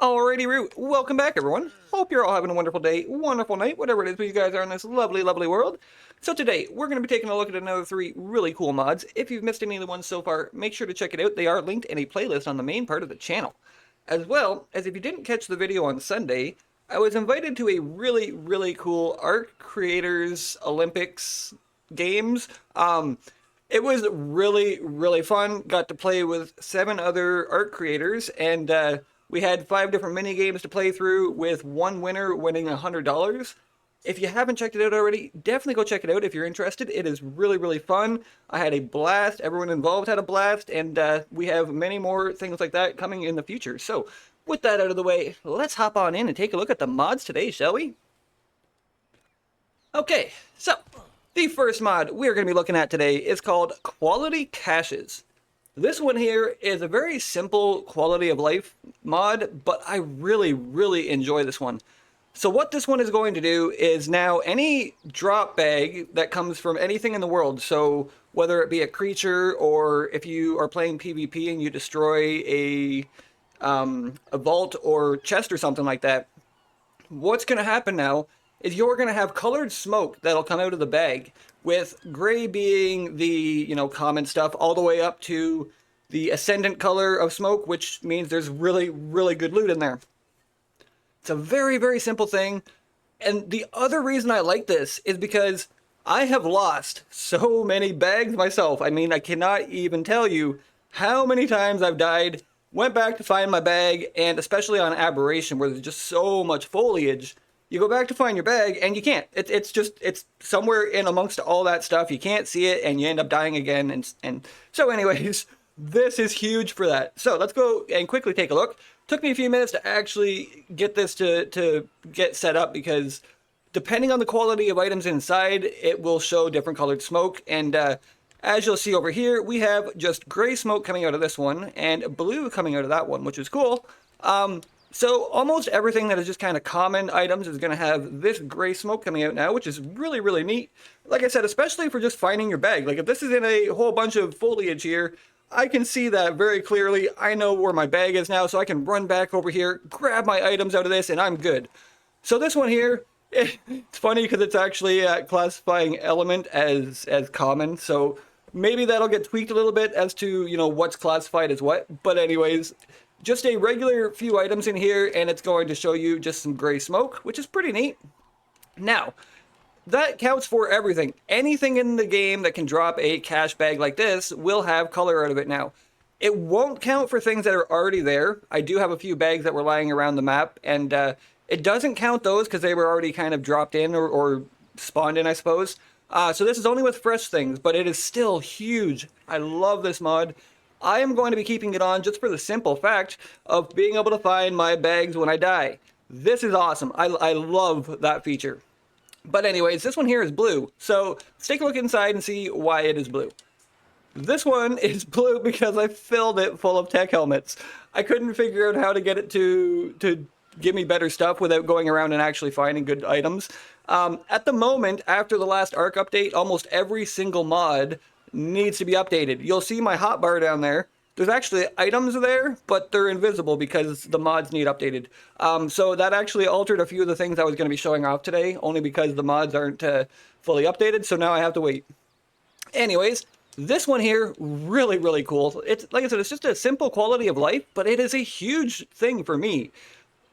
Alrighty, Root. Welcome back, everyone. Hope you're all having a wonderful day, wonderful night, whatever it is you guys are in this lovely, lovely world. So today, we're going to be taking a look at another 3 really cool mods. If you've missed any of the ones so far, make sure to check it out. They are linked in a playlist on the main part of the channel. As well as if you didn't catch the video on Sunday, I was invited to a really, really cool Art Creators Olympics games. It was really, really fun. Got to play with 7 other art creators, and we had 5 different mini games to play through, with one winner winning $100. If you haven't checked it out already, definitely go check it out if you're interested. It is really, really fun. I had a blast. Everyone involved had a blast, and we have many more things like that coming in the future. So, with that out of the way, let's hop on in and take a look at the mods today, shall we? Okay, so the first mod we're going to be looking at today is called Quality Caches. This one here is a very simple quality of life mod, but I really, really enjoy this one. So what this one is going to do is now any drop bag that comes from anything in the world, so whether it be a creature or if you are playing PvP and you destroy a vault or chest or something like that, what's going to happen now is you're going to have colored smoke that'll come out of the bag, with gray being the, common stuff, all the way up to the ascendant color of smoke, which means there's really, really good loot in there. It's a very, very simple thing. And the other reason I like this is because I have lost so many bags myself. I mean, I cannot even tell you how many times I've died, went back to find my bag, and especially on Aberration, where there's just so much foliage, you go back to find your bag, and you can't. It's somewhere in amongst all that stuff. You can't see it, and you end up dying again. And so anyways, this is huge for that. So let's go and quickly take a look. Took me a few minutes to actually get this to get set up, because depending on the quality of items inside, it will show different colored smoke. And as you'll see over here, we have just gray smoke coming out of this one, and blue coming out of that one, which is cool. So almost everything that is just kind of common items is going to have this gray smoke coming out now, which is really, really neat. Like I said, especially for just finding your bag. Like if this is in a whole bunch of foliage here, I can see that very clearly. I know where my bag is now, so I can run back over here, grab my items out of this, and I'm good. So this one here, it's funny because it's actually classifying element as common, so maybe that'll get tweaked a little bit as to, what's classified as what. But anyways, just a regular few items in here, and it's going to show you just some gray smoke, which is pretty neat. Now, that counts for everything. Anything in the game that can drop a cache bag like this will have color out of it now. It won't count for things that are already there. I do have a few bags that were lying around the map, and it doesn't count those because they were already kind of dropped in or spawned in, I suppose. So this is only with fresh things, but it is still huge. I love this mod. I am going to be keeping it on just for the simple fact of being able to find my bags when I die. This is awesome. I love that feature. But anyways, this one here is blue. So let's take a look inside and see why it is blue. This one is blue because I filled it full of tech helmets. I couldn't figure out how to get it to give me better stuff without going around and actually finding good items. At the moment, after the last Arc update, almost every single mod needs to be updated. You'll see my hotbar down there. There's actually items there, but they're invisible because the mods need updated. So that actually altered a few of the things I was going to be showing off today, only because the mods aren't fully updated, so now I have to wait. Anyways, this one here, really, really cool. It's, like I said, it's just a simple quality of life, but it is a huge thing for me.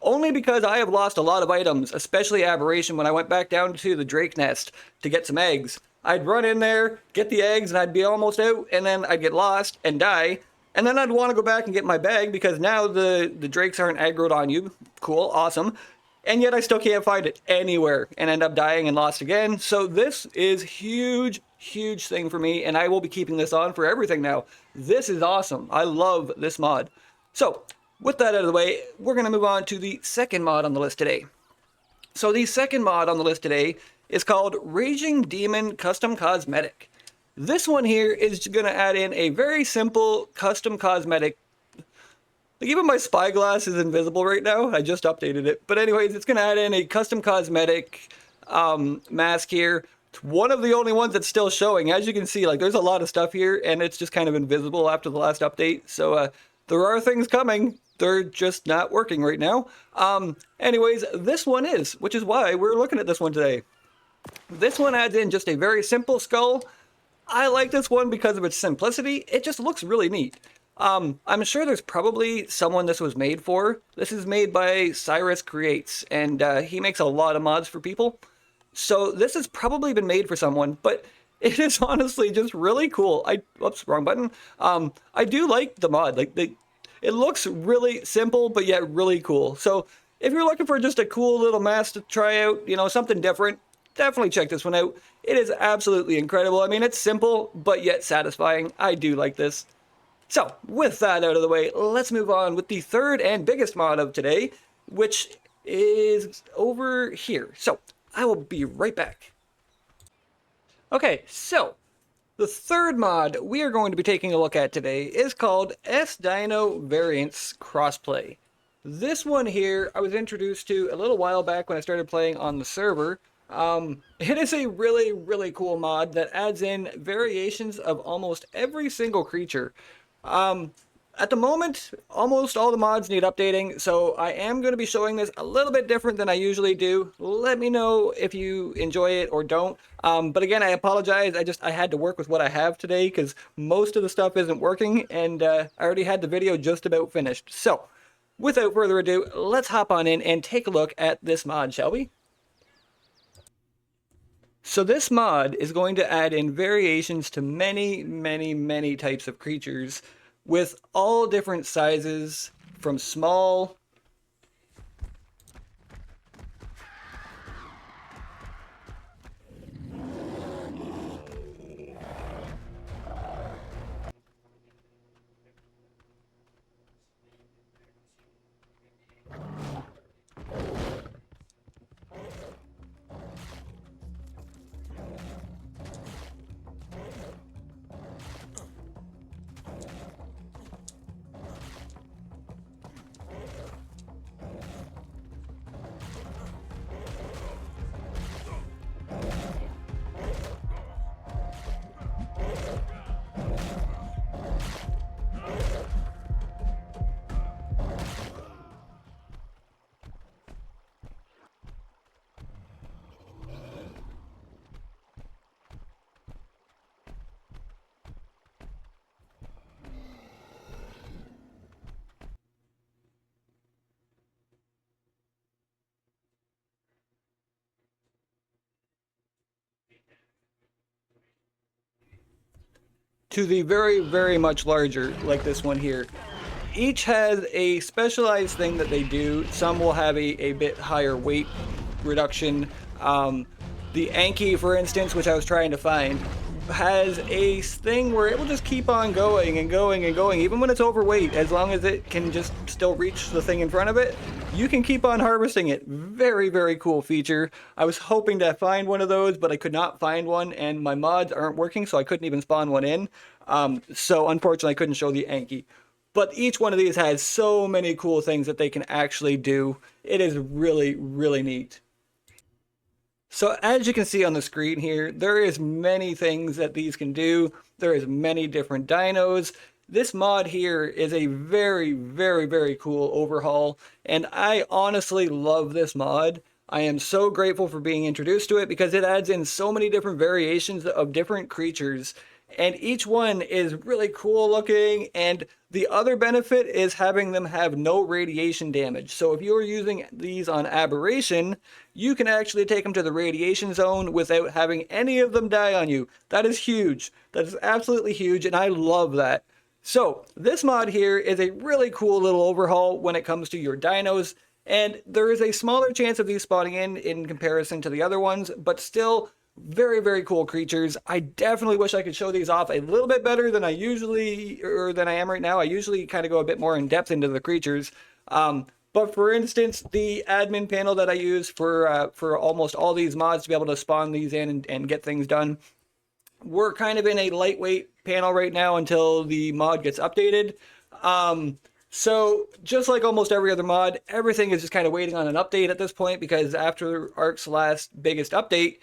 Only because I have lost a lot of items, especially Aberration, when I went back down to the Drake Nest to get some eggs. I'd run in there, get the eggs, and I'd be almost out, and then I'd get lost and die. And then I'd want to go back and get my bag because now the drakes aren't aggroed on you. Cool, awesome. And yet I still can't find it anywhere and end up dying and lost again. So this is huge, huge thing for me, and I will be keeping this on for everything now. This is awesome. I love this mod. So with that out of the way, we're going to move on to the second mod on the list today. So the second mod on the list today is called Raging Demon Custom Cosmetic. This one here is going to add in a very simple custom cosmetic. Like, even my spyglass is invisible right now. I just updated it. But anyways, it's going to add in a custom cosmetic mask here. It's one of the only ones that's still showing. As you can see, like, there's a lot of stuff here, and it's just kind of invisible after the last update. So there are things coming. they're just not working right now. Anyways, this one is, which is why we're looking at this one today. This one adds in just a very simple skull. I like this one because of its simplicity. It just looks really neat. I'm sure there's probably someone this was made for. This is made by Cyrus Creates, and he makes a lot of mods for people. So this has probably been made for someone, but it is honestly just really cool. Oops, wrong button. I do like the mod. It looks really simple, but yet really cool. So if you're looking for just a cool little mask to try out, you know, something different, definitely check this one out. It is absolutely incredible. I mean, it's simple, but yet satisfying. I do like this. So, with that out of the way, let's move on with the third and biggest mod of today, which is over here. So, I will be right back. Okay, so the third mod we are going to be taking a look at today is called S-Dino Variants CrossPlay. This one here I was introduced to a little while back when I started playing on the server. It is a really, really cool mod that adds in variations of almost every single creature. At the moment, almost all the mods need updating, so I am going to be showing this a little bit different than I usually do. Let me know if you enjoy it or don't. But again, I apologize. I had to work with what I have today because most of the stuff isn't working, and I already had the video just about finished. So, without further ado, let's hop on in and take a look at this mod, shall we? So this mod is going to add in variations to many, many, many types of creatures with all different sizes from small to the very, very much larger, like this one here. Each has a specialized thing that they do. Some will have a bit higher weight reduction. The Anki, for instance, which I was trying to find, has a thing where it will just keep on going and going and going, even when it's overweight, as long as it can just still reach the thing in front of it. You can keep on harvesting it. Very, very cool feature. I was hoping to find one of those, but I could not find one, and my mods aren't working, so I couldn't even spawn one in. So unfortunately, I couldn't show the Anki. But each one of these has so many cool things that they can actually do. It is really, really neat. So as you can see on the screen here, there is many things that these can do. There is many different dinos. This mod here is a very, very, very cool overhaul, and I honestly love this mod. I am so grateful for being introduced to it because it adds in so many different variations of different creatures, and each one is really cool looking, and the other benefit is having them have no radiation damage. So if you're using these on Aberration, you can actually take them to the radiation zone without having any of them die on you. That is huge. That is absolutely huge, and I love that. So this mod here is a really cool little overhaul when it comes to your dinos, and there is a smaller chance of these spawning in comparison to the other ones, but still very, very cool creatures. I definitely wish I could show these off a little bit better than I usually, or than I am right now. I usually kind of go a bit more in depth into the creatures. But for instance, the admin panel that I use for almost all these mods to be able to spawn these in and get things done, we're kind of in a lightweight panel right now until the mod gets updated. So just like almost every other mod, everything is just kind of waiting on an update at this point because after Ark's last biggest update,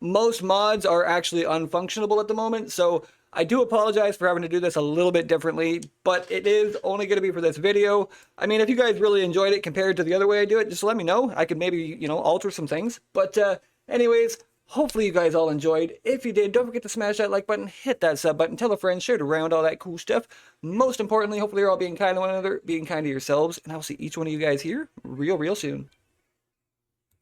most mods are actually unfunctionable at the moment. So I do apologize for having to do this a little bit differently, but it is only going to be for this video. I mean, if you guys really enjoyed it compared to the other way I do it, just let me know. I could maybe, you know, alter some things. But anyways, hopefully you guys all enjoyed. If you did, don't forget to smash that like button, hit that sub button, tell a friend, share it around, all that cool stuff. Most importantly, hopefully you're all being kind to one another, being kind to yourselves, and I'll see each one of you guys here real soon.